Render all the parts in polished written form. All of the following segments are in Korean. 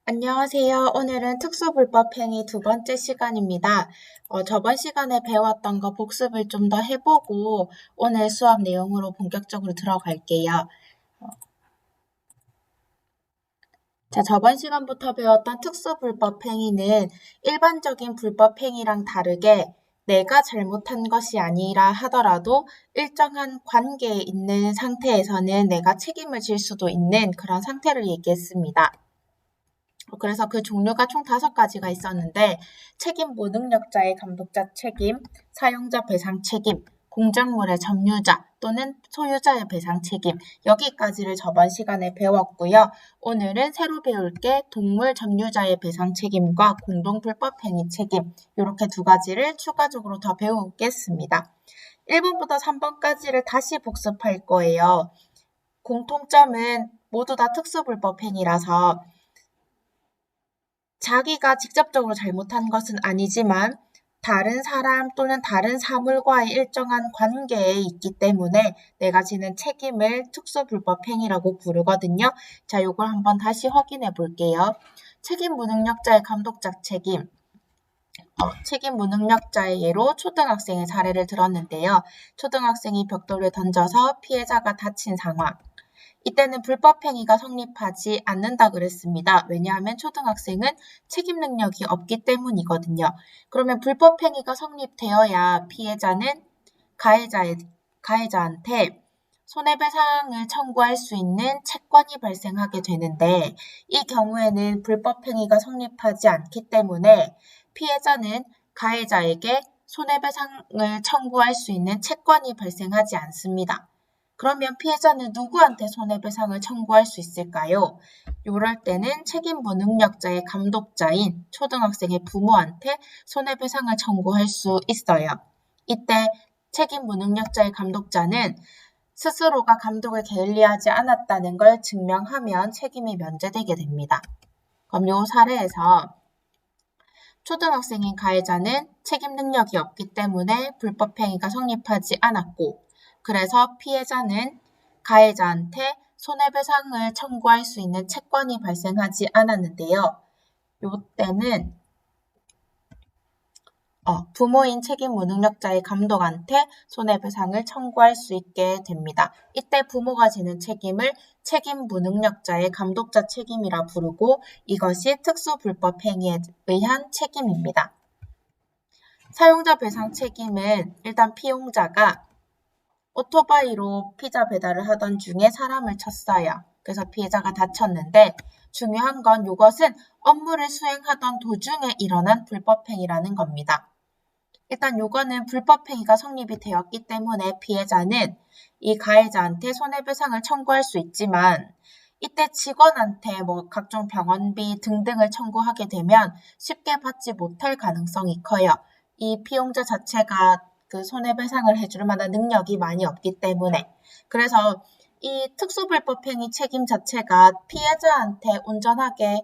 안녕하세요. 오늘은 특수불법행위 두 번째 시간입니다. 저번 시간에 배웠던 거 복습을 좀 더 해보고 오늘 수업 내용으로 본격적으로 들어갈게요. 자, 저번 시간부터 배웠던 특수불법행위는 일반적인 불법행위랑 다르게 내가 잘못한 것이 아니라 하더라도 일정한 관계에 있는 상태에서는 내가 책임을 질 수도 있는 그런 상태를 얘기했습니다. 그래서 그 종류가 총 5가지가 있었는데 책임 무능력자의 감독자 책임, 사용자 배상 책임, 공작물의 점유자 또는 소유자의 배상 책임 여기까지를 저번 시간에 배웠고요. 오늘은 새로 배울 게 동물 점유자의 배상 책임과 공동불법행위 책임 이렇게 2가지를 추가적으로 더 배우겠습니다. 1번부터 3번까지를 다시 복습할 거예요. 공통점은 모두 다 특수불법행위라서 자기가 직접적으로 잘못한 것은 아니지만 다른 사람 또는 다른 사물과의 일정한 관계에 있기 때문에 내가 지는 책임을 특수불법행위라고 부르거든요. 자, 요걸 한번 다시 확인해 볼게요. 책임 무능력자의 감독자 책임. 책임 무능력자의 예로 초등학생의 사례를 들었는데요. 초등학생이 벽돌을 던져서 피해자가 다친 상황. 이때는 불법행위가 성립하지 않는다 그랬습니다. 왜냐하면 초등학생은 책임 능력이 없기 때문이거든요. 그러면 불법행위가 성립되어야 피해자는 가해자한테 손해배상을 청구할 수 있는 채권이 발생하게 되는데 이 경우에는 불법행위가 성립하지 않기 때문에 피해자는 가해자에게 손해배상을 청구할 수 있는 채권이 발생하지 않습니다. 그러면 피해자는 누구한테 손해배상을 청구할 수 있을까요? 이럴 때는 책임 무능력자의 감독자인 초등학생의 부모한테 손해배상을 청구할 수 있어요. 이때 책임 무능력자의 감독자는 스스로가 감독을 게을리하지 않았다는 걸 증명하면 책임이 면제되게 됩니다. 그럼 이 사례에서 초등학생인 가해자는 책임 능력이 없기 때문에 불법행위가 성립하지 않았고 그래서 피해자는 가해자한테 손해배상을 청구할 수 있는 채권이 발생하지 않았는데요. 이때는 부모인 책임 무능력자의 감독한테 손해배상을 청구할 수 있게 됩니다. 이때 부모가 지는 책임을 책임 무능력자의 감독자 책임이라 부르고 이것이 특수불법행위에 의한 책임입니다. 사용자 배상 책임은 일단 피용자가 오토바이로 피자 배달을 하던 중에 사람을 쳤어요. 그래서 피해자가 다쳤는데 중요한 건 이것은 업무를 수행하던 도중에 일어난 불법행위라는 겁니다. 일단 요거는 불법행위가 성립이 되었기 때문에 피해자는 이 가해자한테 손해배상을 청구할 수 있지만 이때 직원한테 각종 병원비 등등을 청구하게 되면 쉽게 받지 못할 가능성이 커요. 이 피용자 자체가 그 손해배상을 해줄 만한 능력이 많이 없기 때문에 그래서 이 특수불법행위 책임 자체가 피해자한테 온전하게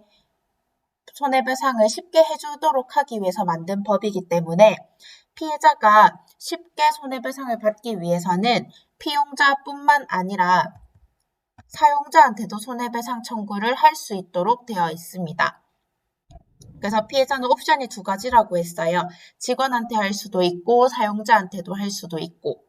손해배상을 쉽게 해주도록 하기 위해서 만든 법이기 때문에 피해자가 쉽게 손해배상을 받기 위해서는 피용자뿐만 아니라 사용자한테도 손해배상 청구를 할 수 있도록 되어 있습니다. 그래서 피해자는 옵션이 2가지라고 했어요. 직원한테 할 수도 있고 사용자한테도 할 수도 있고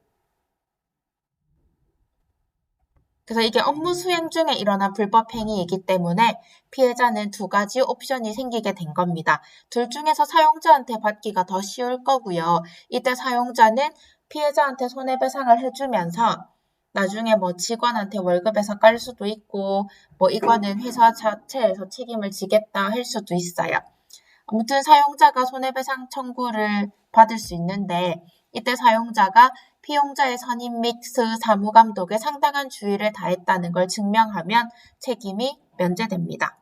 그래서 이게 업무 수행 중에 일어난 불법행위이기 때문에 피해자는 2가지 옵션이 생기게 된 겁니다. 둘 중에서 사용자한테 받기가 더 쉬울 거고요. 이때 사용자는 피해자한테 손해배상을 해주면서 나중에 직원한테 월급에서 깔 수도 있고 이거는 회사 자체에서 책임을 지겠다 할 수도 있어요. 아무튼 사용자가 손해배상 청구를 받을 수 있는데 이때 사용자가 피용자의 선임 및 사무감독에 상당한 주의를 다했다는 걸 증명하면 책임이 면제됩니다.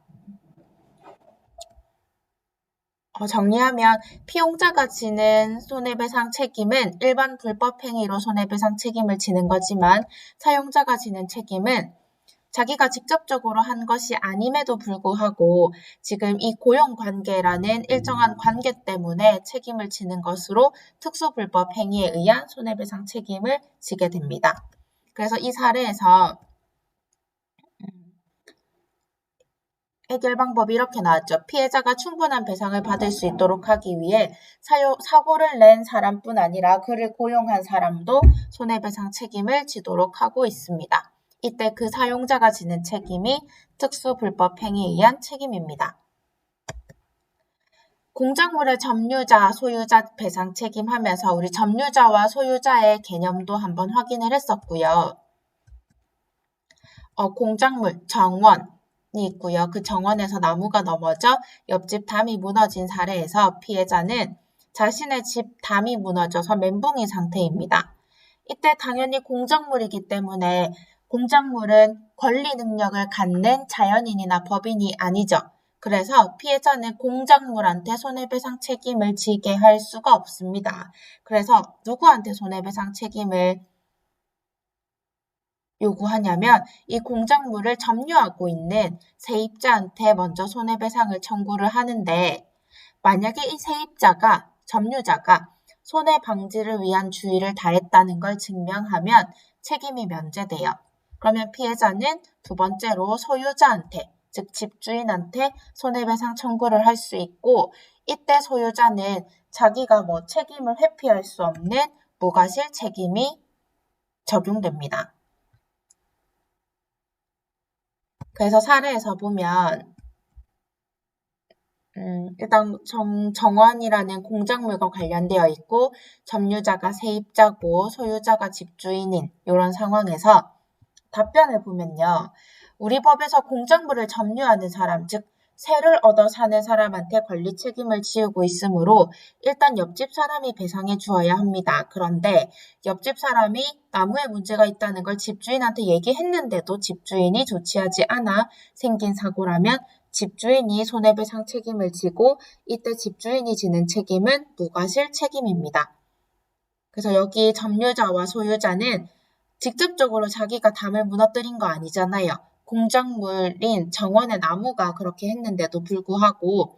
정리하면 피용자가 지는 손해배상 책임은 일반 불법행위로 손해배상 책임을 지는 거지만 사용자가 지는 책임은 자기가 직접적으로 한 것이 아님에도 불구하고 지금 이 고용관계라는 일정한 관계 때문에 책임을 지는 것으로 특수불법 행위에 의한 손해배상 책임을 지게 됩니다. 그래서 이 사례에서 해결 방법이 이렇게 나왔죠. 피해자가 충분한 배상을 받을 수 있도록 하기 위해 사고를 낸 사람뿐 아니라 그를 고용한 사람도 손해배상 책임을 지도록 하고 있습니다. 이때 그 사용자가 지는 책임이 특수불법행위에 의한 책임입니다. 공작물의 점유자, 소유자 배상 책임 하면서 우리 점유자와 소유자의 개념도 한번 확인을 했었고요. 공작물, 정원이 있고요. 그 정원에서 나무가 넘어져 옆집 담이 무너진 사례에서 피해자는 자신의 집 담이 무너져서 멘붕인 상태입니다. 이때 당연히 공작물이기 때문에 공작물은 권리 능력을 갖는 자연인이나 법인이 아니죠. 그래서 피해자는 공작물한테 손해배상 책임을 지게 할 수가 없습니다. 그래서 누구한테 손해배상 책임을 요구하냐면 이 공작물을 점유하고 있는 세입자한테 먼저 손해배상을 청구를 하는데 만약에 이 세입자가, 점유자가 손해 방지를 위한 주의를 다했다는 걸 증명하면 책임이 면제돼요. 그러면 피해자는 두 번째로 소유자한테, 즉 집주인한테 손해배상 청구를 할 수 있고 이때 소유자는 자기가 책임을 회피할 수 없는 무과실 책임이 적용됩니다. 그래서 사례에서 보면 일단 정원이라는 공작물과 관련되어 있고 점유자가 세입자고 소유자가 집주인인 이런 상황에서 답변을 보면요. 우리 법에서 공작물을 점유하는 사람, 즉 세를 얻어 사는 사람한테 권리 책임을 지우고 있으므로 일단 옆집 사람이 배상해 주어야 합니다. 그런데 옆집 사람이 나무에 문제가 있다는 걸 집주인한테 얘기했는데도 집주인이 조치하지 않아 생긴 사고라면 집주인이 손해배상 책임을 지고 이때 집주인이 지는 책임은 무과실 책임입니다. 그래서 여기 점유자와 소유자는 직접적으로 자기가 담을 무너뜨린 거 아니잖아요. 공작물인 정원의 나무가 그렇게 했는데도 불구하고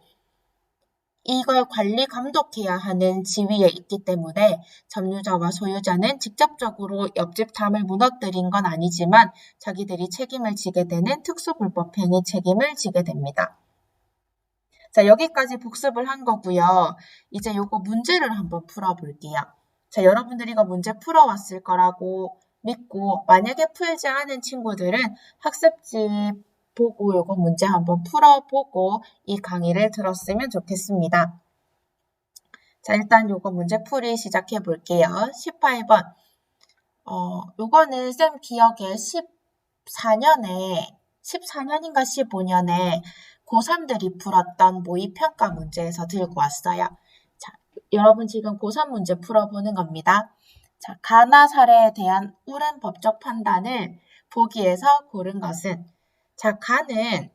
이걸 관리 감독해야 하는 지위에 있기 때문에 점유자와 소유자는 직접적으로 옆집 담을 무너뜨린 건 아니지만 자기들이 책임을 지게 되는 특수불법행위 책임을 지게 됩니다. 자, 여기까지 복습을 한 거고요. 이제 요거 문제를 한번 풀어볼게요. 자, 여러분들이 이거 문제 풀어왔을 거라고 믿고 만약에 풀지 않은 친구들은 학습지 보고 요거 문제 한번 풀어보고 이 강의를 들었으면 좋겠습니다. 자, 일단 요거 문제 풀이 시작해 볼게요. 18번. 요거는 쌤 기억에 14년인가 15년에 고3들이 풀었던 모의평가 문제에서 들고 왔어요. 자, 여러분 지금 고3 문제 풀어보는 겁니다. 자, 가나 사례에 대한 옳은 법적 판단을 보기에서 고른 것은 자, 가는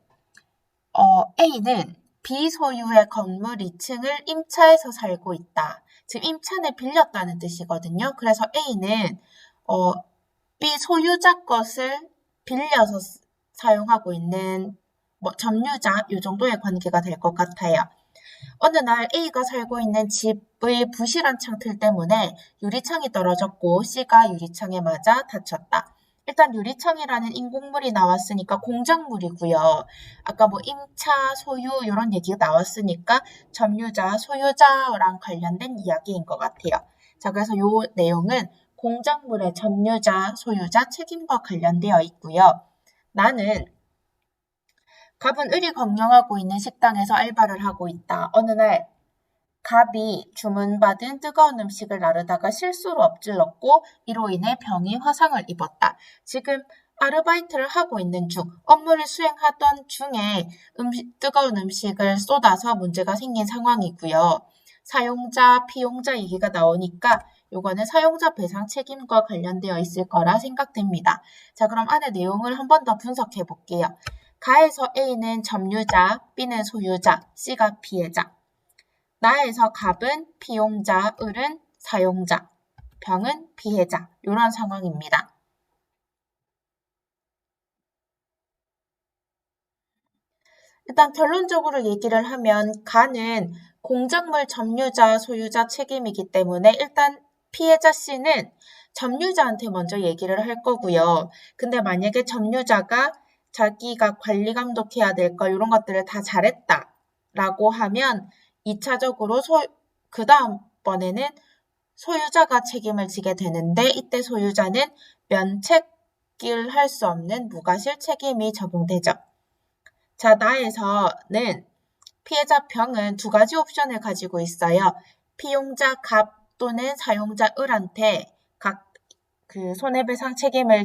A는 B 소유의 건물 2층을 임차해서 살고 있다. 지금 임차를 빌렸다는 뜻이거든요. 그래서 A는 B 소유자 것을 빌려서 사용하고 있는 점유자 이 정도의 관계가 될 것 같아요. 어느 날 A가 살고 있는 집의 부실한 창틀 때문에 유리창이 떨어졌고 C가 유리창에 맞아 다쳤다. 일단 유리창이라는 인공물이 나왔으니까 공작물이고요. 아까 임차, 소유 이런 얘기가 나왔으니까 점유자, 소유자랑 관련된 이야기인 것 같아요. 자, 그래서 이 내용은 공작물의 점유자, 소유자 책임과 관련되어 있고요. 나는 갑은 을이 경영하고 있는 식당에서 알바를 하고 있다. 어느 날 갑이 주문받은 뜨거운 음식을 나르다가 실수로 엎질렀고 이로 인해 병이 화상을 입었다. 지금 아르바이트를 하고 있는 중, 업무를 수행하던 중에 뜨거운 음식을 쏟아서 문제가 생긴 상황이고요. 사용자, 피용자 얘기가 나오니까 요거는 사용자 배상 책임과 관련되어 있을 거라 생각됩니다. 자, 그럼 안에 내용을 한 번 더 분석해 볼게요. 가에서 A는 점유자, B는 소유자, C가 피해자. 나에서 갑은 피용자, 을은 사용자, 병은 피해자. 이런 상황입니다. 일단 결론적으로 얘기를 하면 가는 공작물 점유자, 소유자 책임이기 때문에 일단 피해자 C는 점유자한테 먼저 얘기를 할 거고요. 근데 만약에 점유자가 자기가 관리 감독해야 될 거 이런 것들을 다 잘했다라고 하면 2차적으로 그 다음번에는 소유자가 책임을 지게 되는데 이때 소유자는 면책을 할 수 없는 무과실 책임이 적용되죠. 자, 나에서는 피해자 병은 두 가지 옵션을 가지고 있어요. 피용자 갑 또는 사용자 을한테 각 그 손해배상 책임을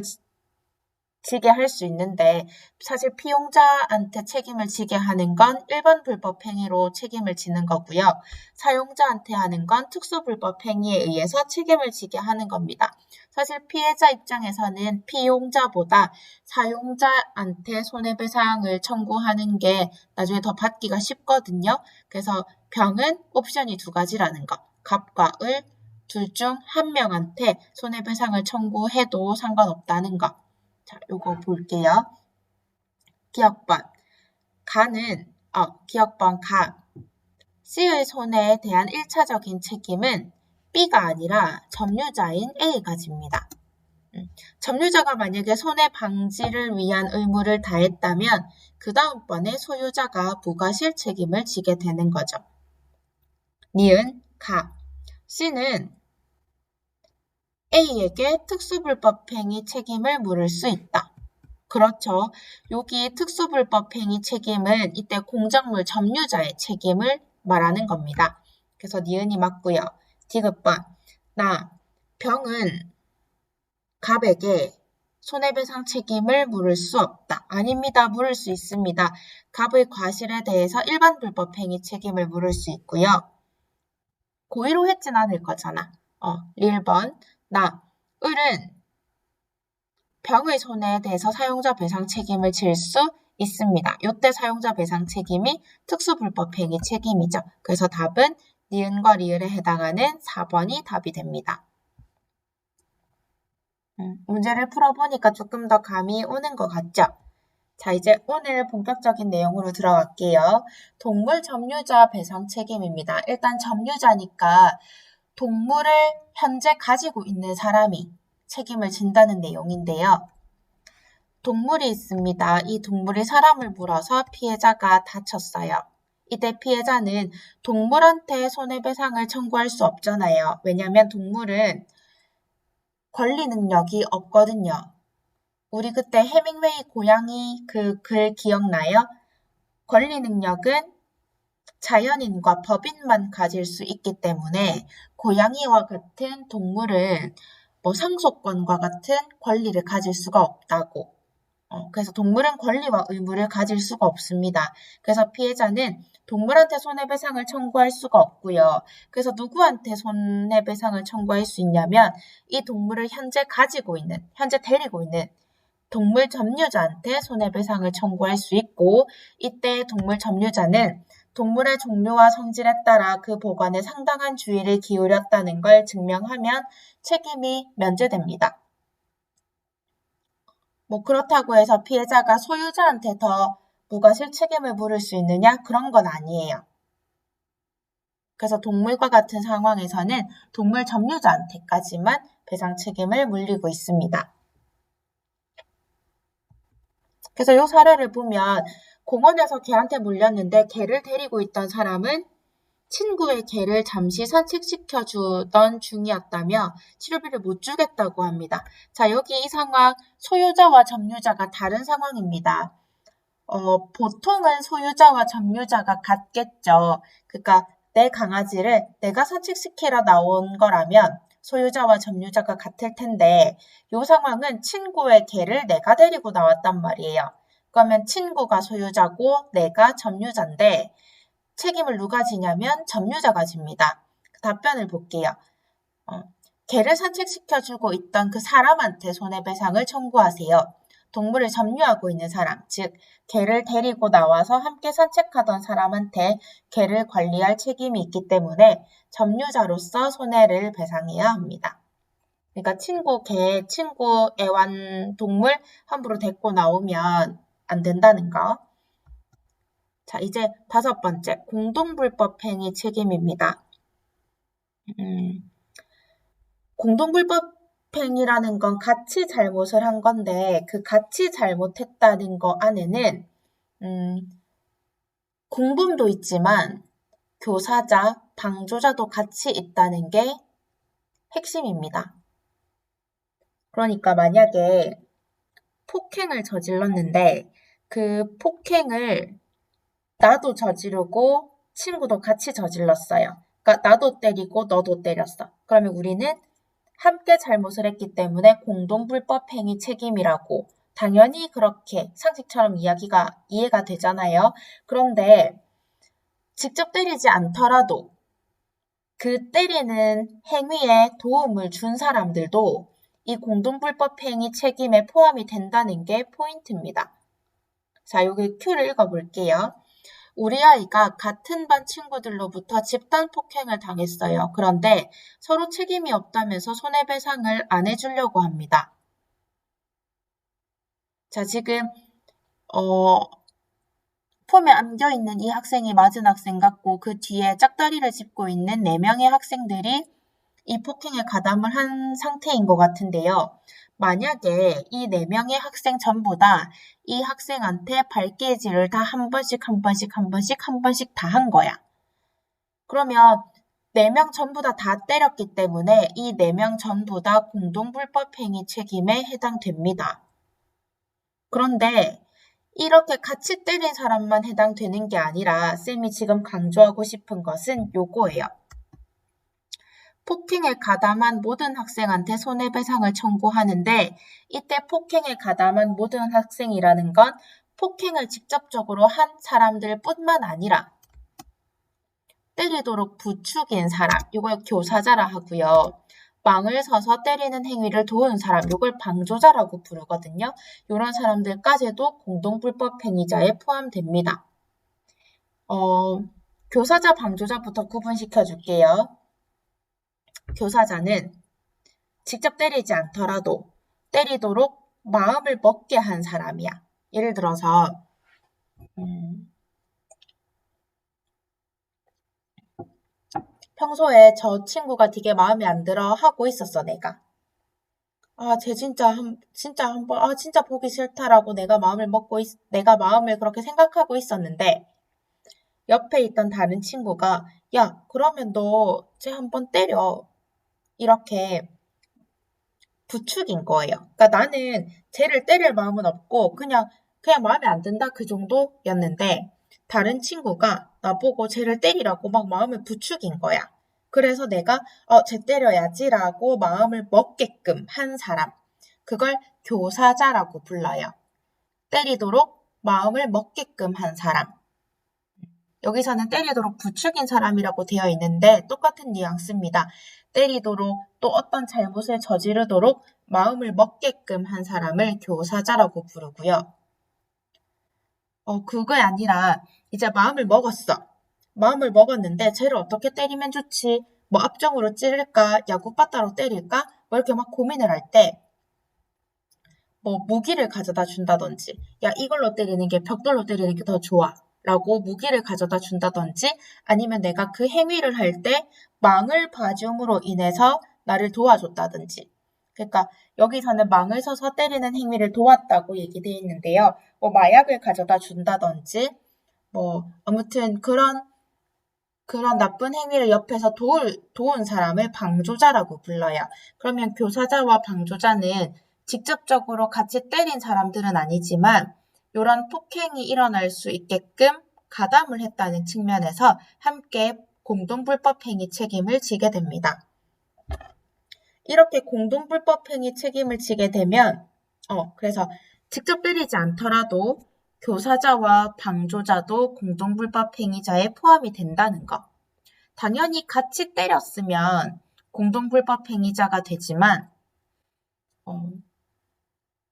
지게 할 수 있는데 사실 피용자한테 책임을 지게 하는 건 일반 불법 행위로 책임을 지는 거고요. 사용자한테 하는 건 특수 불법 행위에 의해서 책임을 지게 하는 겁니다. 사실 피해자 입장에서는 피용자보다 사용자한테 손해배상을 청구하는 게 나중에 더 받기가 쉽거든요. 그래서 병은 옵션이 두 가지라는 거. 갑과 을 둘 중 한 명한테 손해배상을 청구해도 상관없다는 거. 자, 요거 볼게요. 기억번. 기억번 가. C의 손해에 대한 1차적인 책임은 B가 아니라 점유자인 A가 집니다. 점유자가 만약에 손해 방지를 위한 의무를 다했다면 그 다음번에 소유자가 무과실 책임을 지게 되는 거죠. 니은 가. C는 A에게 특수불법행위 책임을 물을 수 있다. 그렇죠. 여기 특수불법행위 책임은 이때 공작물 점유자의 책임을 말하는 겁니다. 그래서 니은이 맞고요. 디귿번. 병은 갑에게 손해배상 책임을 물을 수 없다. 아닙니다. 물을 수 있습니다. 갑의 과실에 대해서 일반 불법행위 책임을 물을 수 있고요. 고의로 했진 않을 거잖아. 1번. 을은 병의 손해에 대해서 사용자 배상 책임을 질 수 있습니다. 이때 사용자 배상 책임이 특수불법행위 책임이죠. 그래서 답은 니은과 리을에 해당하는 4번이 답이 됩니다. 문제를 풀어보니까 조금 더 감이 오는 것 같죠? 자, 이제 오늘 본격적인 내용으로 들어갈게요. 동물 점유자 배상 책임입니다. 일단 점유자니까 동물을 현재 가지고 있는 사람이 책임을 진다는 내용인데요. 동물이 있습니다. 이 동물이 사람을 물어서 피해자가 다쳤어요. 이때 피해자는 동물한테 손해배상을 청구할 수 없잖아요. 왜냐하면 동물은 권리 능력이 없거든요. 우리 그때 해밍웨이 고양이 그 글 기억나요? 권리 능력은 자연인과 법인만 가질 수 있기 때문에 고양이와 같은 동물은 상속권과 같은 권리를 가질 수가 없다고. 그래서 동물은 권리와 의무를 가질 수가 없습니다. 그래서 피해자는 동물한테 손해배상을 청구할 수가 없고요. 그래서 누구한테 손해배상을 청구할 수 있냐면 이 동물을 현재 데리고 있는 동물 점유자한테 손해배상을 청구할 수 있고 이때 동물 점유자는 동물의 종류와 성질에 따라 그 보관에 상당한 주의를 기울였다는 걸 증명하면 책임이 면제됩니다. 그렇다고 해서 피해자가 소유자한테 더 무과실 책임을 물을 수 있느냐? 그런 건 아니에요. 그래서 동물과 같은 상황에서는 동물 점유자한테까지만 배상 책임을 물리고 있습니다. 그래서 이 사례를 보면 공원에서 개한테 물렸는데 개를 데리고 있던 사람은 친구의 개를 잠시 산책시켜주던 중이었다며 치료비를 못 주겠다고 합니다. 자, 여기 이 상황 소유자와 점유자가 다른 상황입니다. 보통은 소유자와 점유자가 같겠죠. 그러니까 내 강아지를 내가 산책시키러 나온 거라면 소유자와 점유자가 같을 텐데 이 상황은 친구의 개를 내가 데리고 나왔단 말이에요. 그러면 친구가 소유자고 내가 점유자인데 책임을 누가 지냐면 점유자가 집니다. 답변을 볼게요. 개를 산책시켜주고 있던 그 사람한테 손해배상을 청구하세요. 동물을 점유하고 있는 사람, 즉 개를 데리고 나와서 함께 산책하던 사람한테 개를 관리할 책임이 있기 때문에 점유자로서 손해를 배상해야 합니다. 그러니까 친구 개, 친구 애완동물 함부로 데리고 나오면 안 된다는 거. 자, 이제 5번째, 공동불법행위 책임입니다. 공동불법 불법행위라는 건 같이 잘못을 한 건데 그 같이 잘못했다는 거 안에는 공범도 있지만 교사자, 방조자도 같이 있다는 게 핵심입니다. 그러니까 만약에 폭행을 저질렀는데 그 폭행을 나도 저지르고 친구도 같이 저질렀어요. 그러니까 나도 때리고 너도 때렸어. 그러면 우리는 함께 잘못을 했기 때문에 공동불법행위 책임이라고 당연히 그렇게 상식처럼 이해가 되잖아요. 그런데 직접 때리지 않더라도 그 때리는 행위에 도움을 준 사람들도 이 공동불법행위 책임에 포함이 된다는 게 포인트입니다. 자, 여기 큐를 읽어볼게요. 우리 아이가 같은 반 친구들로부터 집단 폭행을 당했어요. 그런데 서로 책임이 없다면서 손해배상을 안 해주려고 합니다. 자, 지금 폼에 안겨있는 이 학생이 맞은 학생 같고 그 뒤에 짝다리를 짚고 있는 4명의 학생들이 이 폭행에 가담을 한 상태인 것 같은데요. 만약에 이 4명의 학생 전부 다 이 학생한테 발개질을 다 한 번씩 다 한 거야. 그러면 4명 전부 다 때렸기 때문에 이 4명 전부 다 공동불법행위 책임에 해당됩니다. 그런데 이렇게 같이 때린 사람만 해당되는 게 아니라 쌤이 지금 강조하고 싶은 것은 요거예요. 폭행에 가담한 모든 학생한테 손해배상을 청구하는데 이때 폭행에 가담한 모든 학생이라는 건 폭행을 직접적으로 한 사람들 뿐만 아니라 때리도록 부추긴 사람, 이걸 교사자라 하고요. 망을 서서 때리는 행위를 도운 사람, 이걸 방조자라고 부르거든요. 이런 사람들까지도 공동불법행위자에 포함됩니다. 교사자, 방조자부터 구분시켜 줄게요. 교사자는 직접 때리지 않더라도 때리도록 마음을 먹게 한 사람이야. 예를 들어서 평소에 저 친구가 되게 마음에 안 들어 하고 있었어, 내가. 쟤 진짜 보기 싫다라고 내가 마음을 그렇게 생각하고 있었는데 옆에 있던 다른 친구가 야, 그러면 너 쟤 한번 때려. 이렇게 부추긴 거예요. 그러니까 나는 쟤를 때릴 마음은 없고 그냥 마음에 안 든다 그 정도였는데 다른 친구가 나보고 쟤를 때리라고 막 마음을 부추긴 거야. 그래서 내가 쟤 때려야지라고 마음을 먹게끔 한 사람. 그걸 교사자라고 불러요. 때리도록 마음을 먹게끔 한 사람. 여기서는 때리도록 부추긴 사람이라고 되어 있는데 똑같은 뉘앙스입니다. 때리도록 또 어떤 잘못을 저지르도록 마음을 먹게끔 한 사람을 교사자라고 부르고요. 그게 아니라 이제 마음을 먹었어. 마음을 먹었는데 쟤를 어떻게 때리면 좋지? 뭐 압정으로 찌를까? 야구빠따로 때릴까? 뭐 이렇게 막 고민을 할 때 뭐 무기를 가져다 준다든지 야 이걸로 때리는 게 벽돌로 때리는 게 더 좋아. 라고 무기를 가져다 준다든지 아니면 내가 그 행위를 할 때 망을 봐줌으로 인해서 나를 도와줬다든지 그러니까 여기서는 망을 서서 때리는 행위를 도왔다고 얘기되어 있는데요. 뭐 마약을 가져다 준다든지 뭐 아무튼 그런 나쁜 행위를 옆에서 도운 사람을 방조자라고 불러요. 그러면 교사자와 방조자는 직접적으로 같이 때린 사람들은 아니지만 이런 폭행이 일어날 수 있게끔 가담을 했다는 측면에서 함께 공동불법행위 책임을 지게 됩니다. 이렇게 공동불법행위 책임을 지게 되면 그래서 직접 때리지 않더라도 교사자와 방조자도 공동불법행위자에 포함이 된다는 거. 당연히 같이 때렸으면 공동불법행위자가 되지만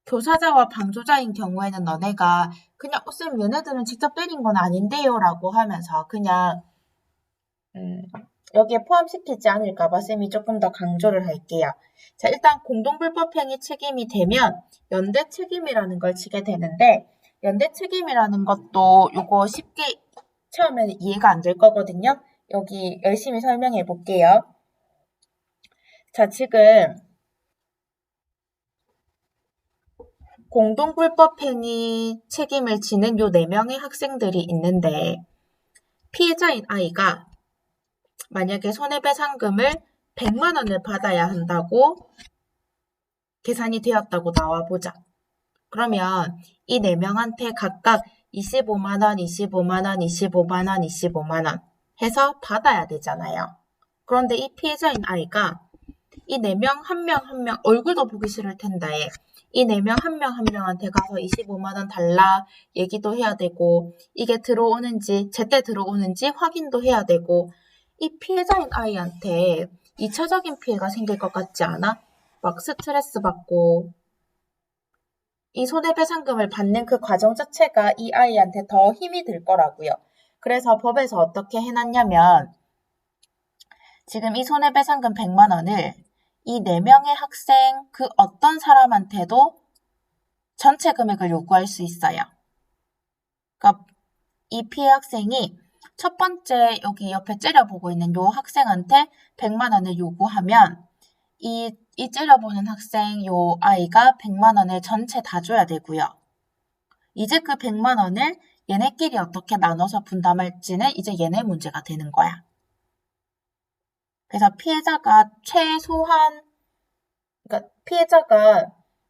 교사자와 방조자인 경우에는 너네가 그냥 쌤 얘네들은 직접 때린 건 아닌데요 라고 하면서 그냥 여기에 포함시키지 않을까 봐 쌤이 조금 더 강조를 할게요. 자, 일단 공동불법행위 책임이 되면 연대 책임이라는 걸 지게 되는데 연대 책임이라는 것도 요거 쉽게 처음에는 이해가 안 될 거거든요. 여기 열심히 설명해 볼게요. 자, 지금 공동불법행위 책임을 지는 요 4명의 학생들이 있는데 피해자인 아이가 만약에 손해배상금을 100만 원을 받아야 한다고 계산이 되었다고 나와보자. 그러면 이 4명한테 각각 25만 원, 25만 원, 25만 원, 25만 원 해서 받아야 되잖아요. 그런데 이 피해자인 아이가 이 4명 한 명 한 명 얼굴도 보기 싫을 텐데 이 4명 한 명 한 명한테 가서 25만 원 달라 얘기도 해야 되고 이게 들어오는지 제때 들어오는지 확인도 해야 되고 이 피해자인 아이한테 2차적인 피해가 생길 것 같지 않아? 막 스트레스 받고 이 손해배상금을 받는 그 과정 자체가 이 아이한테 더 힘이 들 거라고요. 그래서 법에서 어떻게 해놨냐면 지금 이 손해배상금 100만 원을 이 4명의 학생 그 어떤 사람한테도 전체 금액을 요구할 수 있어요. 그러니까 이 피해 학생이 첫 번째 여기 옆에 째려보고 있는 요 학생한테 100만 원을 요구하면 이 째려보는 학생 요 아이가 100만 원을 전체 다 줘야 되고요. 이제 그 100만 원을 얘네끼리 어떻게 나눠서 분담할지는 이제 얘네 문제가 되는 거야. 그래서 피해자가 그러니까 피해자가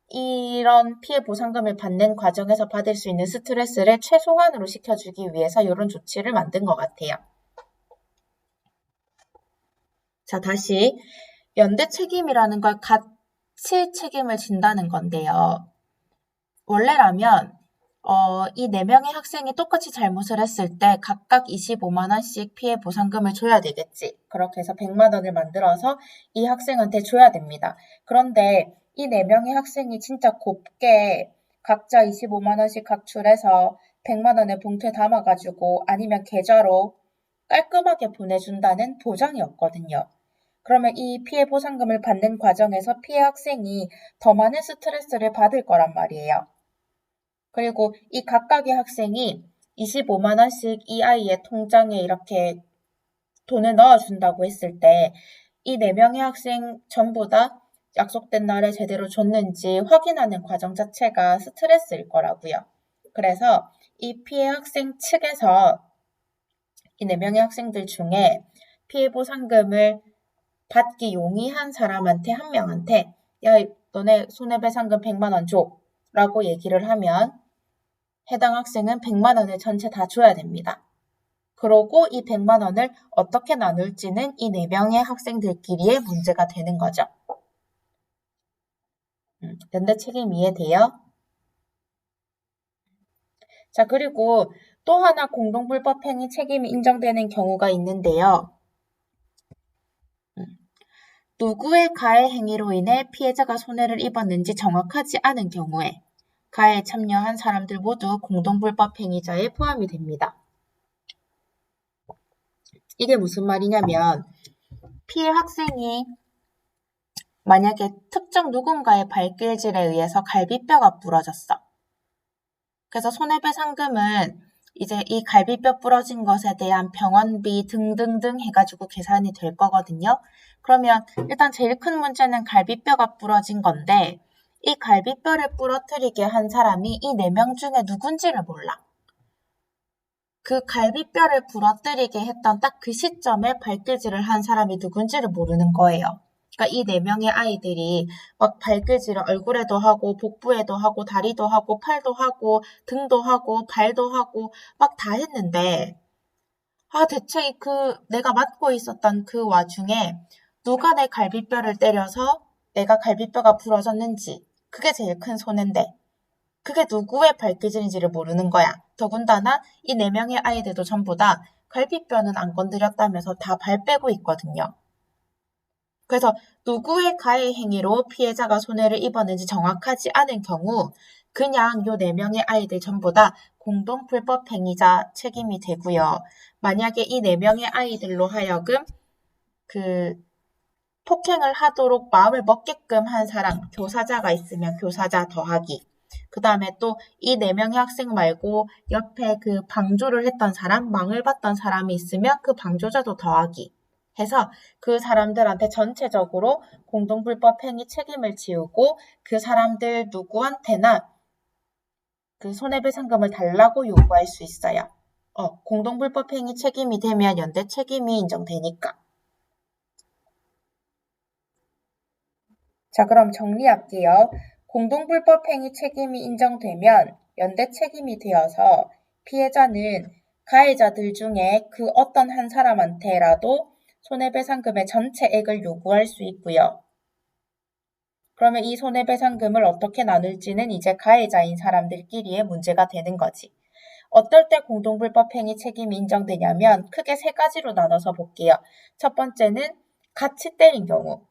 이런 피해 보상금을 받는 과정에서 받을 수 있는 스트레스를 최소한으로 시켜주기 위해서 이런 조치를 만든 것 같아요. 자, 다시 연대 책임이라는 걸 같이 책임을 진다는 건데요. 원래라면 이 4명의 학생이 똑같이 잘못을 했을 때 각각 25만 원씩 피해 보상금을 줘야 되겠지. 그렇게 해서 100만 원을 만들어서 이 학생한테 줘야 됩니다. 그런데 이 4명의 학생이 진짜 곱게 각자 25만 원씩 각출해서 100만 원을 봉투에 담아가지고 아니면 계좌로 깔끔하게 보내준다는 보장이 없거든요. 그러면 이 피해 보상금을 받는 과정에서 피해 학생이 더 많은 스트레스를 받을 거란 말이에요. 그리고 이 각각의 학생이 25만 원씩 이 아이의 통장에 이렇게 돈을 넣어준다고 했을 때 이 4명의 학생 전부 다 약속된 날에 제대로 줬는지 확인하는 과정 자체가 스트레스일 거라고요. 그래서 이 피해 학생 측에서 이 4명의 학생들 중에 피해 보상금을 받기 용이한 사람한테 한 명한테 야, 너네 손해배상금 100만 원 줘 라고 얘기를 하면 해당 학생은 100만 원을 전체 다 줘야 됩니다. 그러고 이 100만 원을 어떻게 나눌지는 이 4명의 학생들끼리의 문제가 되는 거죠. 연대 책임 이해돼요? 자, 그리고 또 하나 공동불법행위 책임이 인정되는 경우가 있는데요. 누구의 가해 행위로 인해 피해자가 손해를 입었는지 정확하지 않은 경우에 가해에 참여한 사람들 모두 공동불법행위자에 포함이 됩니다. 이게 무슨 말이냐면 피해 학생이 만약에 특정 누군가의 발길질에 의해서 갈비뼈가 부러졌어. 그래서 손해배상금은 이제 이 갈비뼈 부러진 것에 대한 병원비 등등등 해가지고 계산이 될 거거든요. 그러면 일단 제일 큰 문제는 갈비뼈가 부러진 건데 이 갈비뼈를 부러뜨리게 한 사람이 이 4명 중에 누군지를 몰라. 그 갈비뼈를 부러뜨리게 했던 딱 그 시점에 발길질을 한 사람이 누군지를 모르는 거예요. 그러니까 이 4명의 아이들이 막 발길질을 얼굴에도 하고 복부에도 하고 다리도 하고 팔도 하고 등도 하고 발도 하고 막 다 했는데 대체 내가 맡고 있었던 그 와중에 누가 내 갈비뼈를 때려서 내가 갈비뼈가 부러졌는지 그게 제일 큰 손해인데 그게 누구의 발길질인지를 모르는 거야. 더군다나 이 4명의 아이들도 전부 다 갈비뼈는 안 건드렸다면서 다 발 빼고 있거든요. 그래서 누구의 가해 행위로 피해자가 손해를 입었는지 정확하지 않은 경우 그냥 요 4명의 아이들 전부 다 공동 불법 행위자 책임이 되고요. 만약에 이 4명의 아이들로 하여금 폭행을 하도록 마음을 먹게끔 한 사람, 교사자가 있으면 교사자 더하기. 그 다음에 또 이 4명의 학생 말고 옆에 방조를 했던 사람, 망을 봤던 사람이 있으면 그 방조자도 더하기. 해서 그 사람들한테 전체적으로 공동불법 행위 책임을 지우고 그 사람들 누구한테나 그 손해배상금을 달라고 요구할 수 있어요. 공동불법행위 책임이 되면 연대 책임이 인정되니까. 자, 그럼 정리할게요. 공동불법행위 책임이 인정되면 연대 책임이 되어서 피해자는 가해자들 중에 그 어떤 한 사람한테라도 손해배상금의 전체액을 요구할 수 있고요. 그러면 이 손해배상금을 어떻게 나눌지는 이제 가해자인 사람들끼리의 문제가 되는 거지. 어떨 때 공동불법행위 책임이 인정되냐면 크게 세 가지로 나눠서 볼게요. 첫 번째는 같이 때린 경우.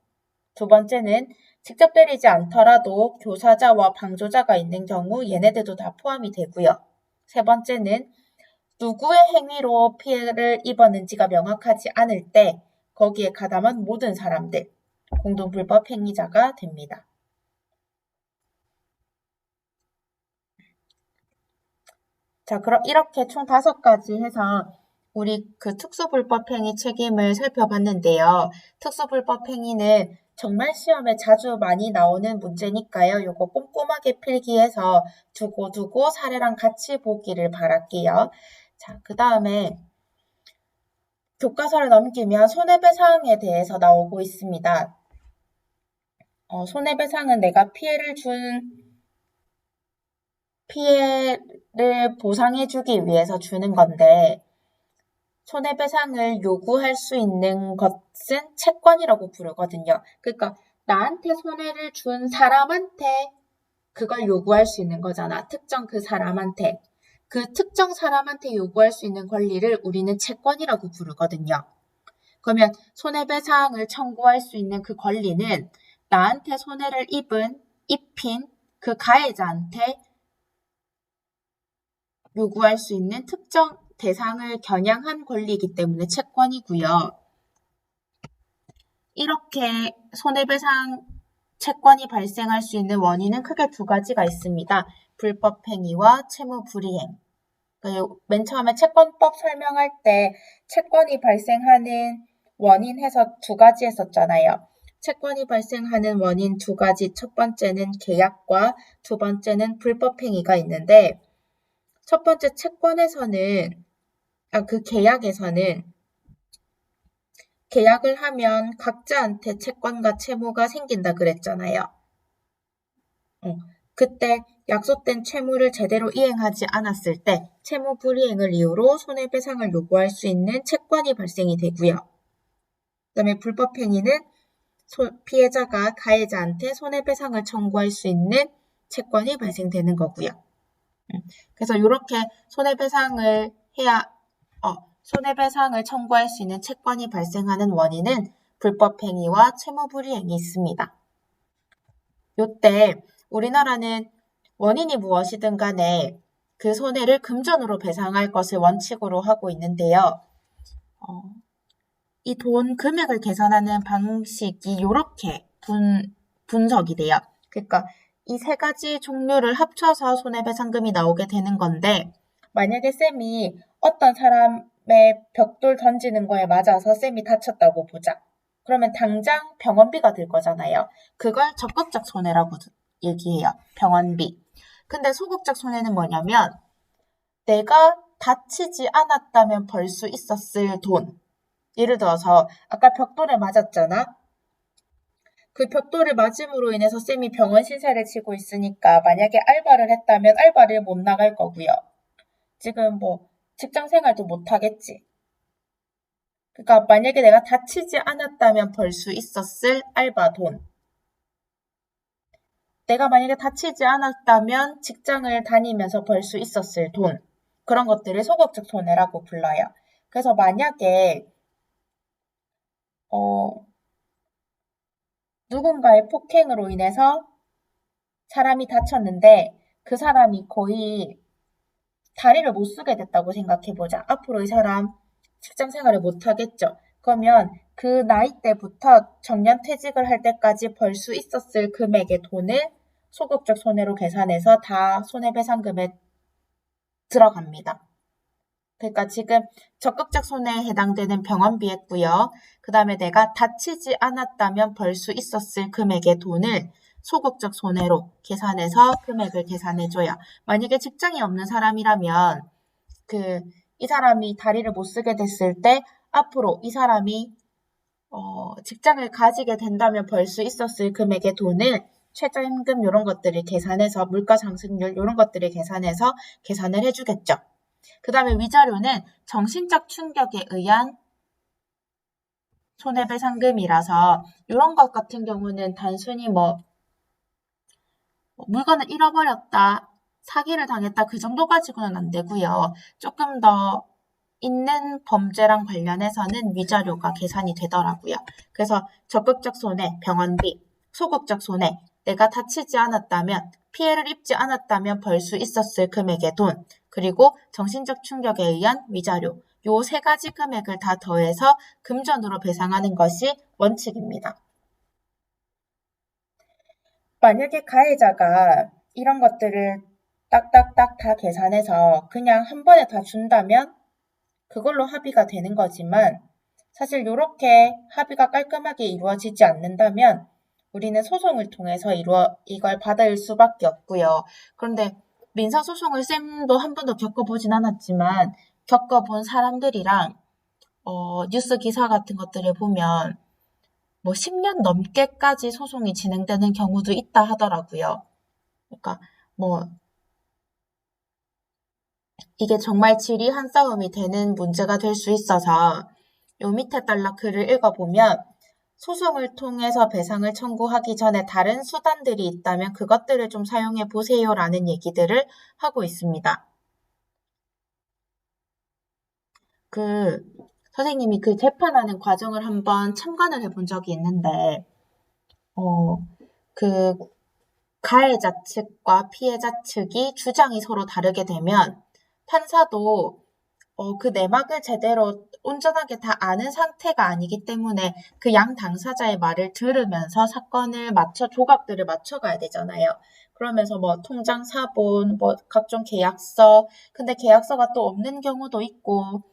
두 번째는 직접 때리지 않더라도 교사자와 방조자가 있는 경우 얘네들도 다 포함이 되고요. 세 번째는 누구의 행위로 피해를 입었는지가 명확하지 않을 때 거기에 가담한 모든 사람들, 공동불법 행위자가 됩니다. 자, 그럼 이렇게 총 5가지 해서 우리 그 특수불법행위 책임을 살펴봤는데요. 특수불법행위는 정말 시험에 자주 많이 나오는 문제니까요. 요거 꼼꼼하게 필기해서 두고 사례랑 같이 보기를 바랄게요. 자, 그 다음에 교과서를 넘기면 손해배상에 대해서 나오고 있습니다. 손해배상은 내가 피해를 보상해주기 위해서 주는 건데 손해배상을 요구할 수 있는 것은 채권이라고 부르거든요. 그러니까 나한테 손해를 준 사람한테 그걸 요구할 수 있는 거잖아. 특정 그 사람한테. 그 특정 사람한테 요구할 수 있는 권리를 우리는 채권이라고 부르거든요. 그러면 손해배상을 청구할 수 있는 그 권리는 나한테 손해를 입힌 그 가해자한테 요구할 수 있는 특정 대상을 겨냥한 권리이기 때문에 채권이고요. 이렇게 손해배상 채권이 발생할 수 있는 원인은 크게 2가지가 있습니다. 불법행위와 채무불이행. 맨 처음에 채권법 설명할 때 채권이 발생하는 원인 해서 2가지 했었잖아요. 채권이 발생하는 원인 2가지, 첫 번째는 계약과 두 번째는 불법행위가 있는데 첫 번째 채권에서는 그 계약에서는 계약을 하면 각자한테 채권과 채무가 생긴다 그랬잖아요. 그때 약속된 채무를 제대로 이행하지 않았을 때 채무 불이행을 이유로 손해배상을 요구할 수 있는 채권이 발생이 되고요. 그 다음에 불법행위는 피해자가 가해자한테 손해배상을 청구할 수 있는 채권이 발생되는 거고요. 그래서 이렇게 손해배상을 청구할 수 있는 채권이 발생하는 원인은 불법행위와 채무불이행이 있습니다. 요때 우리나라는 원인이 무엇이든 간에 그 손해를 금전으로 배상할 것을 원칙으로 하고 있는데요. 이 돈 금액을 계산하는 방식이 이렇게 분석이 돼요. 그러니까 이 3가지 종류를 합쳐서 손해배상금이 나오게 되는 건데 만약에 쌤이 어떤 사람의 벽돌 던지는 거에 맞아서 쌤이 다쳤다고 보자. 그러면 당장 병원비가 들 거잖아요. 그걸 적극적 손해라고 얘기해요. 병원비. 근데 소극적 손해는 뭐냐면 내가 다치지 않았다면 벌 수 있었을 돈. 예를 들어서 아까 벽돌에 맞았잖아. 그 벽돌을 맞음으로 인해서 쌤이 병원 신세를 지고 있으니까 만약에 알바를 했다면 알바를 못 나갈 거고요. 지금 직장 생활도 못 하겠지. 그러니까 만약에 내가 다치지 않았다면 벌 수 있었을 알바 돈. 내가 만약에 다치지 않았다면 직장을 다니면서 벌 수 있었을 돈. 그런 것들을 소극적 손해라고 불러요. 그래서 만약에 누군가의 폭행으로 인해서 사람이 다쳤는데 그 사람이 거의 다리를 못 쓰게 됐다고 생각해보자. 앞으로 이 사람 직장 생활을 못 하겠죠. 그러면 그 나이 때부터 정년퇴직을 할 때까지 벌 수 있었을 금액의 돈을 소극적 손해로 계산해서 다 손해배상금에 들어갑니다. 그러니까 지금 적극적 손해에 해당되는 병원비 했고요. 그 다음에 내가 다치지 않았다면 벌 수 있었을 금액의 돈을 소극적 손해로 계산해서 금액을 계산해줘요. 만약에 직장이 없는 사람이라면 이 사람이 다리를 못 쓰게 됐을 때 앞으로 이 사람이 직장을 가지게 된다면 벌 수 있었을 금액의 돈을 최저임금 이런 것들을 계산해서 물가 상승률 이런 것들을 계산해서 계산을 해주겠죠. 그 다음에 위자료는 정신적 충격에 의한 손해배상금이라서 이런 것 같은 경우는 단순히 물건을 잃어버렸다, 사기를 당했다 그 정도 가지고는 안 되고요. 조금 더 있는 범죄랑 관련해서는 위자료가 계산이 되더라고요. 그래서 적극적 손해, 병원비, 소극적 손해, 내가 다치지 않았다면, 피해를 입지 않았다면 벌 수 있었을 금액의 돈, 그리고 정신적 충격에 의한 위자료, 요 세 가지 금액을 다 더해서 금전으로 배상하는 것이 원칙입니다. 만약에 가해자가 이런 것들을 딱딱딱 다 계산해서 그냥 한 번에 다 준다면 그걸로 합의가 되는 거지만 사실 이렇게 합의가 깔끔하게 이루어지지 않는다면 우리는 소송을 통해서 이걸 받을 수밖에 없고요. 그런데 민사소송을 쌤도 한 번도 겪어보진 않았지만 겪어본 사람들이랑 뉴스 기사 같은 것들을 보면 10년 넘게까지 소송이 진행되는 경우도 있다 하더라고요. 그러니까 이게 정말 질이 한 싸움이 되는 문제가 될 수 있어서 요 밑에 달라 글을 읽어보면 소송을 통해서 배상을 청구하기 전에 다른 수단들이 있다면 그것들을 좀 사용해 보세요라는 얘기들을 하고 있습니다. 선생님이 그 재판하는 과정을 한번 참관을 해본 적이 있는데, 가해자 측과 피해자 측이 주장이 서로 다르게 되면 판사도 그 내막을 제대로 온전하게 다 아는 상태가 아니기 때문에 그 양 당사자의 말을 들으면서 사건을 조각들을 맞춰가야 되잖아요. 그러면서 통장 사본, 각종 계약서, 근데 계약서가 또 없는 경우도 있고,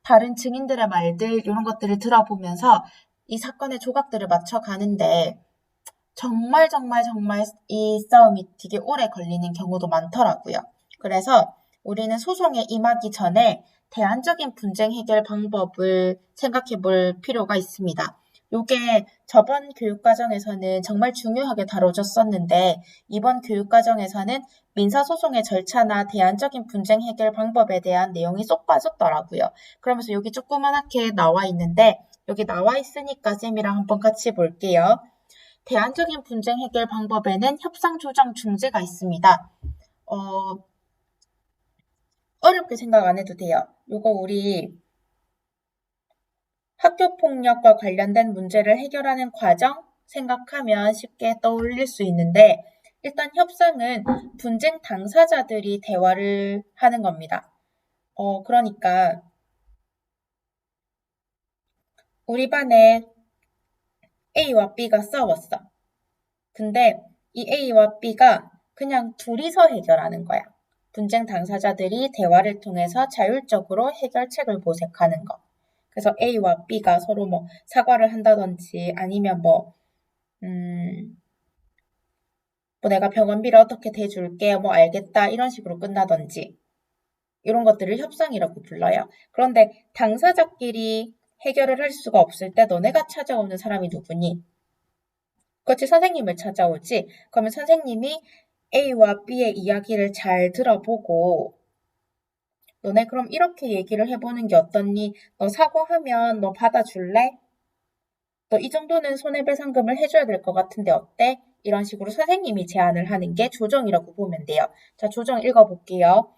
다른 증인들의 말들, 이런 것들을 들어보면서 이 사건의 조각들을 맞춰가는데, 정말 이 싸움이 되게 오래 걸리는 경우도 많더라고요. 그래서 우리는 소송에 임하기 전에 대안적인 분쟁 해결 방법을 생각해 볼 필요가 있습니다. 요게 저번 교육과정에서는 정말 중요하게 다뤄졌었는데 이번 교육과정에서는 민사소송의 절차나 대안적인 분쟁 해결 방법에 대한 내용이 쏙 빠졌더라고요. 그러면서 여기 조그맣게 나와 있는데 여기 나와 있으니까 쌤이랑 한번 같이 볼게요. 대안적인 분쟁 해결 방법에는 협상, 조정, 중재가 있습니다. 어렵게 생각 안 해도 돼요. 요거 우리 학교폭력과 관련된 문제를 해결하는 과정 생각하면 쉽게 떠올릴 수 있는데 일단 협상은 분쟁 당사자들이 대화를 하는 겁니다. 그러니까 우리 반에 A와 B가 싸웠어. 근데 이 A와 B가 그냥 둘이서 해결하는 거야. 분쟁 당사자들이 대화를 통해서 자율적으로 해결책을 모색하는 거. 그래서 A와 B가 서로 사과를 한다든지 아니면 내가 병원비를 어떻게 대줄게, 알겠다, 이런 식으로 끝나든지. 이런 것들을 협상이라고 불러요. 그런데 당사자끼리 해결을 할 수가 없을 때 너네가 찾아오는 사람이 누구니? 그렇지, 선생님을 찾아오지. 그러면 선생님이 A와 B의 이야기를 잘 들어보고 너네 그럼 이렇게 얘기를 해보는 게 어떻니? 너 사과하면 너 받아줄래? 너 이 정도는 손해배상금을 해줘야 될 것 같은데 어때? 이런 식으로 선생님이 제안을 하는 게 조정이라고 보면 돼요. 자, 조정 읽어볼게요.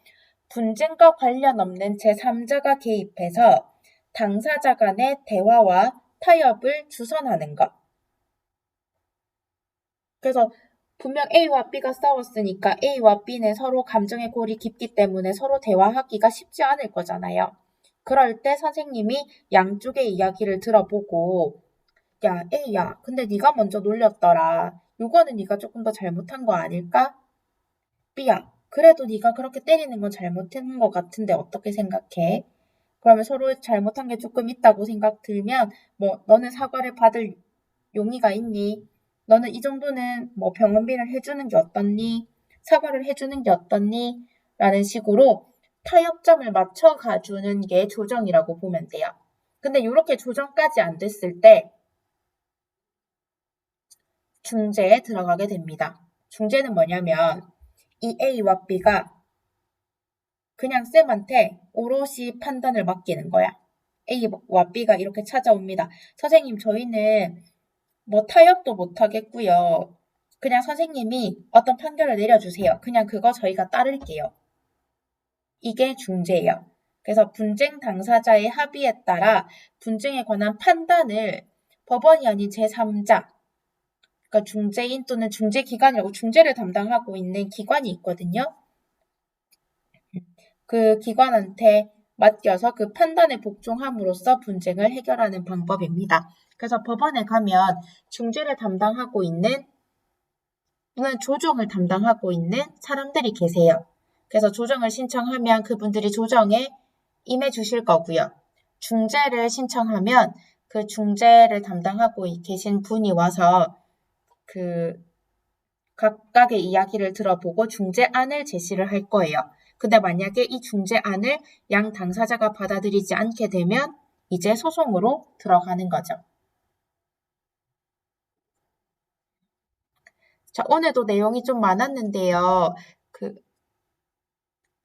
분쟁과 관련 없는 제3자가 개입해서 당사자 간의 대화와 타협을 주선하는 것. 그래서 분명 A와 B가 싸웠으니까 A와 B는 서로 감정의 골이 깊기 때문에 서로 대화하기가 쉽지 않을 거잖아요. 그럴 때 선생님이 양쪽의 이야기를 들어보고 야, A야, 근데 네가 먼저 놀렸더라. 요거는 네가 조금 더 잘못한 거 아닐까? B야, 그래도 네가 그렇게 때리는 건 잘못한 것 같은데 어떻게 생각해? 그러면 서로 잘못한 게 조금 있다고 생각 들면 너는 사과를 받을 용의가 있니? 너는 이 정도는 뭐 병원비를 해주는 게 어떻니? 사과를 해주는 게 어떻니? 라는 식으로 타협점을 맞춰 가주는 게 조정이라고 보면 돼요. 근데 이렇게 조정까지 안 됐을 때 중재에 들어가게 됩니다. 중재는 뭐냐면 이 A와 B가 그냥 쌤한테 오롯이 판단을 맡기는 거야. A와 B가 이렇게 찾아옵니다. 선생님, 저희는 뭐 타협도 못 하겠고요. 그냥 선생님이 어떤 판결을 내려주세요. 그냥 그거 저희가 따를게요. 이게 중재예요. 그래서 분쟁 당사자의 합의에 따라 분쟁에 관한 판단을 법원이 아닌 제3자, 그러니까 중재인 또는 중재기관이라고 중재를 담당하고 있는 기관이 있거든요. 그 기관한테 맡겨서 그 판단에 복종함으로써 분쟁을 해결하는 방법입니다. 그래서 법원에 가면 중재를 담당하고 있는 또는 조정을 담당하고 있는 사람들이 계세요. 그래서 조정을 신청하면 그분들이 조정에 임해 주실 거고요. 중재를 신청하면 그 중재를 담당하고 계신 분이 와서 그 각각의 이야기를 들어보고 중재안을 제시를 할 거예요. 근데 만약에 이 중재안을 양 당사자가 받아들이지 않게 되면 이제 소송으로 들어가는 거죠. 자, 오늘도 내용이 좀 많았는데요.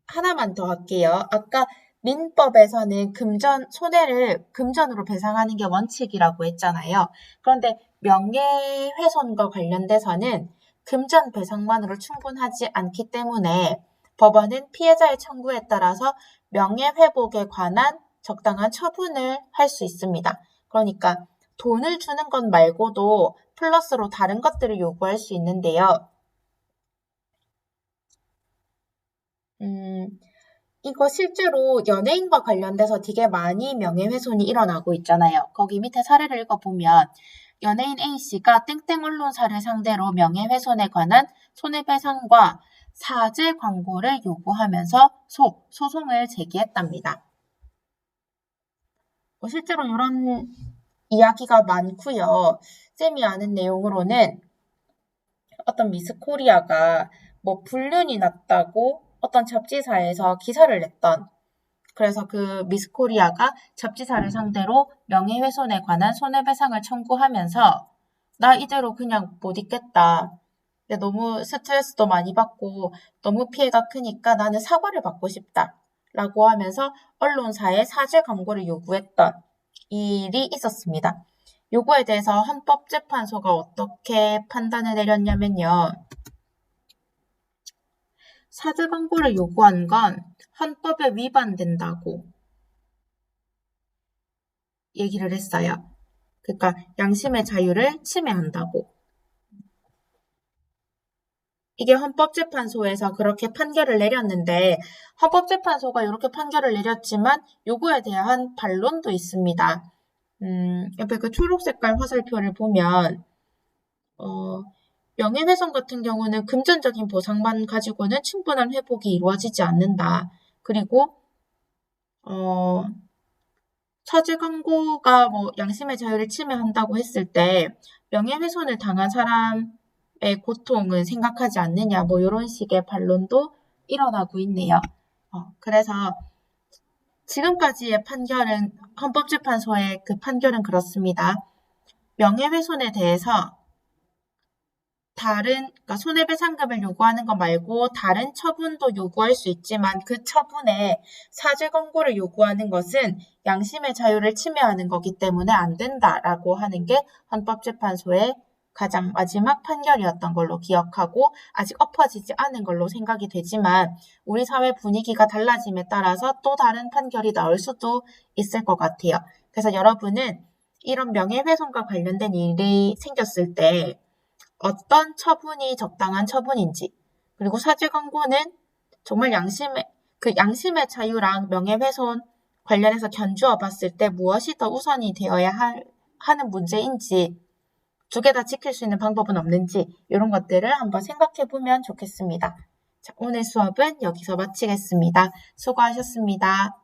하나만 더 할게요. 아까 민법에서는 손해를 금전으로 배상하는 게 원칙이라고 했잖아요. 그런데 명예훼손과 관련돼서는 금전 배상만으로 충분하지 않기 때문에 법원은 피해자의 청구에 따라서 명예회복에 관한 적당한 처분을 할 수 있습니다. 그러니까 돈을 주는 것 말고도 플러스로 다른 것들을 요구할 수 있는데요. 이거 실제로 연예인과 관련돼서 되게 많이 명예훼손이 일어나고 있잖아요. 거기 밑에 사례를 읽어보면 연예인 A씨가 땡땡 언론사를 상대로 명예훼손에 관한 손해배상과 사죄 광고를 요구하면서 소송을 제기했답니다. 실제로 이런 이야기가 많고요. 쌤이 아는 내용으로는 어떤 미스코리아가 뭐 불륜이 났다고 어떤 잡지사에서 기사를 냈던, 그래서 그 미스코리아가 잡지사를 상대로 명예훼손에 관한 손해배상을 청구하면서 나 이대로 그냥 못 있겠다. 너무 스트레스도 많이 받고 너무 피해가 크니까 나는 사과를 받고 싶다. 라고 하면서 언론사에 사죄 광고를 요구했던 일이 있었습니다. 요거에 대해서 헌법재판소가 어떻게 판단을 내렸냐면요. 사죄 광고를 요구한 건 헌법에 위반된다고 얘기를 했어요. 그러니까 양심의 자유를 침해한다고. 이게 헌법재판소에서 그렇게 판결을 내렸는데 헌법재판소가 이렇게 판결을 내렸지만 요거에 대한 반론도 있습니다. 옆에 그 초록 색깔 화살표를 보면 명예훼손 같은 경우는 금전적인 보상만 가지고는 충분한 회복이 이루어지지 않는다. 그리고 사죄 광고가 뭐 양심의 자유를 침해한다고 했을 때 명예훼손을 당한 사람의 고통은 생각하지 않느냐, 뭐 이런 식의 반론도 일어나고 있네요. 그래서 지금까지의 판결은 헌법재판소의 그 판결은 그렇습니다. 명예훼손에 대해서 그러니까 손해배상금을 요구하는 것 말고 다른 처분도 요구할 수 있지만 그 처분에 사죄 권고를 요구하는 것은 양심의 자유를 침해하는 거기 때문에 안 된다라고 하는 게 헌법재판소의 가장 마지막 판결이었던 걸로 기억하고 아직 엎어지지 않은 걸로 생각이 되지만 우리 사회 분위기가 달라짐에 따라서 또 다른 판결이 나올 수도 있을 것 같아요. 그래서 여러분은 이런 명예훼손과 관련된 일이 생겼을 때 어떤 처분이 적당한 처분인지, 그리고 사죄 광고는 정말 양심의 자유랑 명예훼손 관련해서 견주어 봤을 때 무엇이 더 우선이 되어야 하는 문제인지, 두 개 다 지킬 수 있는 방법은 없는지, 이런 것들을 한번 생각해 보면 좋겠습니다. 자, 오늘 수업은 여기서 마치겠습니다. 수고하셨습니다.